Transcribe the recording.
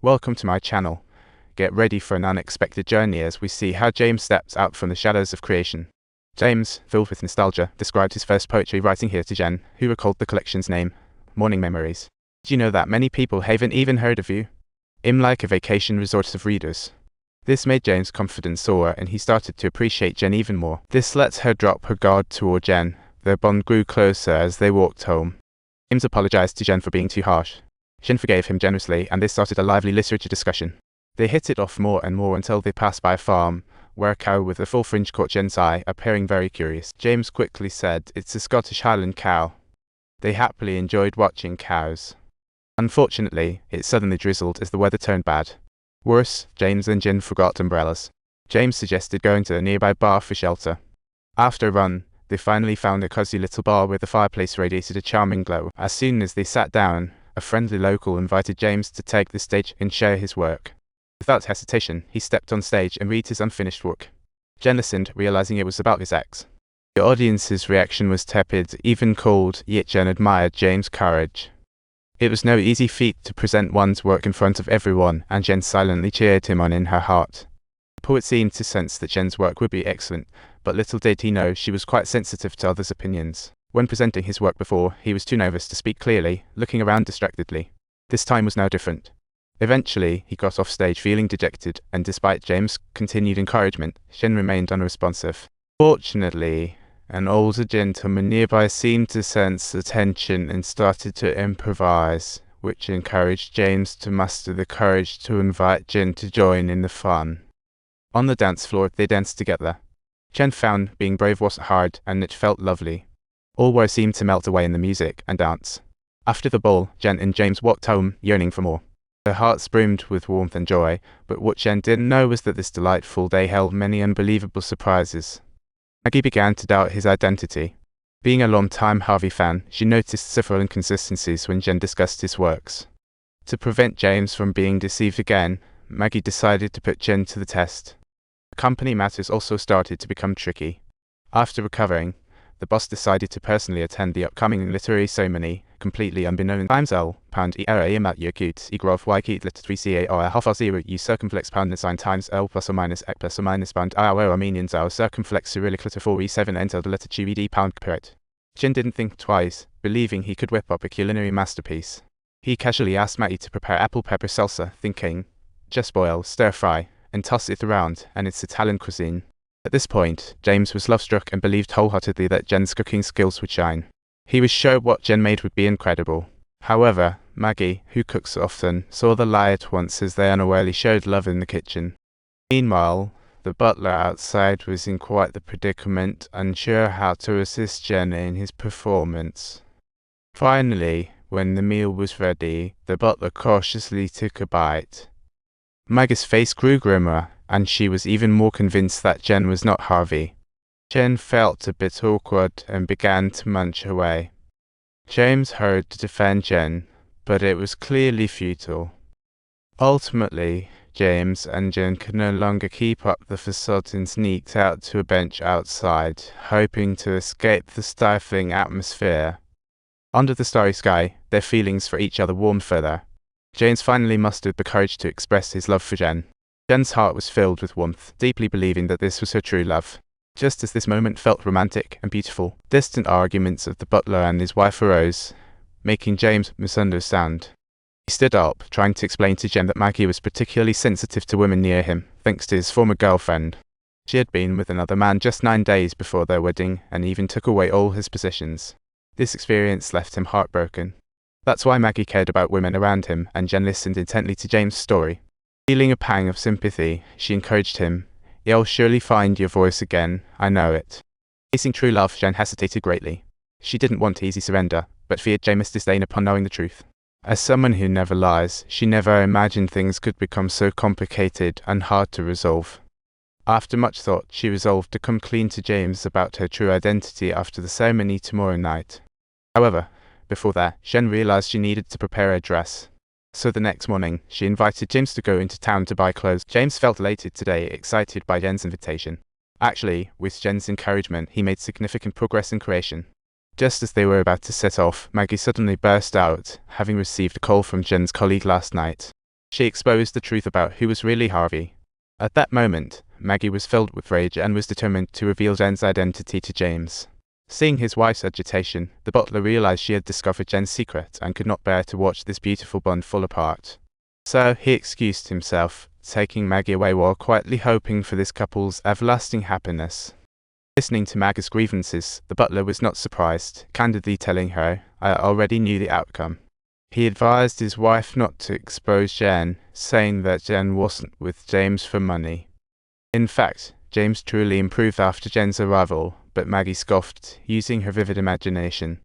Welcome to my channel. Get ready for an unexpected journey as we see how James steps out from the shadows of creation. James, filled with nostalgia, described his first poetry writing here to Zhen, who recalled the collection's name, Morning Memories. Did you know that many people haven't even heard of you? I'm like a vacation resort of readers. This made James' confidence soar and he started to appreciate Zhen even more. This lets her drop her guard toward Zhen. Their bond grew closer as they walked home. James apologized to Zhen for being too harsh. Zhen forgave him generously and they started a lively literature discussion. They hit it off more and more until they passed by a farm, where a cow with a full fringe caught Zhen's eye, appearing very curious. James quickly said, "It's a Scottish Highland cow." They happily enjoyed watching cows. Unfortunately, it suddenly drizzled as the weather turned bad. Worse, James and Zhen forgot umbrellas. James suggested going to a nearby bar for shelter. After a run, they finally found a cozy little bar where the fireplace radiated a charming glow. As soon as they sat down, a friendly local invited James to take the stage and share his work. Without hesitation, he stepped on stage and read his unfinished work. Zhen listened, realizing it was about his ex. The audience's reaction was tepid, even cold, yet Zhen admired James' courage. It was no easy feat to present one's work in front of everyone, and Zhen silently cheered him on in her heart. The poet seemed to sense that Zhen's work would be excellent, but little did he know she was quite sensitive to others' opinions. When presenting his work before, he was too nervous to speak clearly, looking around distractedly. This time was no different. Eventually, he got off stage feeling dejected, and despite James' continued encouragement, Zhen remained unresponsive. Fortunately, an older gentleman nearby seemed to sense the tension and started to improvise, which encouraged James to muster the courage to invite Zhen to join in the fun. On the dance floor, they danced together. Zhen found being brave wasn't hard, and it felt lovely. All worries seemed to melt away in the music and dance. After the ball, Zhen and James walked home, yearning for more. Their hearts brimmed with warmth and joy, but what Zhen didn't know was that this delightful day held many unbelievable surprises. Maggie began to doubt his identity. Being a long-time Harvey fan, she noticed several inconsistencies when Zhen discussed his works. To prevent James from being deceived again, Maggie decided to put Zhen to the test. Company matters also started to become tricky. After recovering, the boss decided to personally attend the upcoming literary ceremony, completely unbeknown. Times L, pound E era imat yakut, E graph Y kit lit 3 ca or half r 0 U circumflex pound and sign times L plus or minus X plus or minus pound our Armenians our circumflex Cyrillic letter 4 E7 enter the letter QED pound correct. Zhen didn't think twice, believing he could whip up a culinary masterpiece. He casually asked Maggie to prepare apple pepper salsa, thinking, just boil, stir fry, and toss it around, and it's Italian cuisine. At this point, James was love-struck and believed wholeheartedly that Zhen's cooking skills would shine. He was sure what Zhen made would be incredible. However, Maggie, who cooks often, saw the lie at once as they unawarely showed love in the kitchen. Meanwhile, the butler outside was in quite the predicament, unsure how to assist Zhen in his performance. Finally, when the meal was ready, the butler cautiously took a bite. Maggie's face grew grimmer, and she was even more convinced that Zhen was not Harvey. Zhen felt a bit awkward and began to munch away. James hurried to defend Zhen, but it was clearly futile. Ultimately, James and Zhen could no longer keep up the facade and sneaked out to a bench outside, hoping to escape the stifling atmosphere. Under the starry sky, their feelings for each other warmed further. James finally mustered the courage to express his love for Zhen. Zhen's heart was filled with warmth, deeply believing that this was her true love. Just as this moment felt romantic and beautiful, distant arguments of the butler and his wife arose, making James misunderstand. He stood up, trying to explain to Zhen that Maggie was particularly sensitive to women near him, thanks to his former girlfriend. She had been with another man just 9 days before their wedding, and even took away all his possessions. This experience left him heartbroken. That's why Maggie cared about women around him, and Zhen listened intently to James' story. Feeling a pang of sympathy, she encouraged him. "You'll surely find your voice again, I know it." Facing true love, Zhen hesitated greatly. She didn't want easy surrender, but feared James' disdain upon knowing the truth. As someone who never lies, she never imagined things could become so complicated and hard to resolve. After much thought, she resolved to come clean to James about her true identity after the ceremony tomorrow night. However, before that, Zhen realized she needed to prepare a dress. So the next morning, she invited James to go into town to buy clothes. James felt elated today, excited by Zhen's invitation. Actually, with Zhen's encouragement, he made significant progress in creation. Just as they were about to set off, Maggie suddenly burst out, having received a call from Zhen's colleague last night. She exposed the truth about who was really Harvey. At that moment, Maggie was filled with rage and was determined to reveal Zhen's identity to James. Seeing his wife's agitation, the butler realized she had discovered Zhen's secret and could not bear to watch this beautiful bond fall apart. So he excused himself, taking Maggie away while quietly hoping for this couple's everlasting happiness. Listening to Maggie's grievances, the butler was not surprised, candidly telling her, "I already knew the outcome." He advised his wife not to expose Zhen, saying that Zhen wasn't with James for money. In fact, James truly improved after Zhen's arrival, but Maggie scoffed, using her vivid imagination.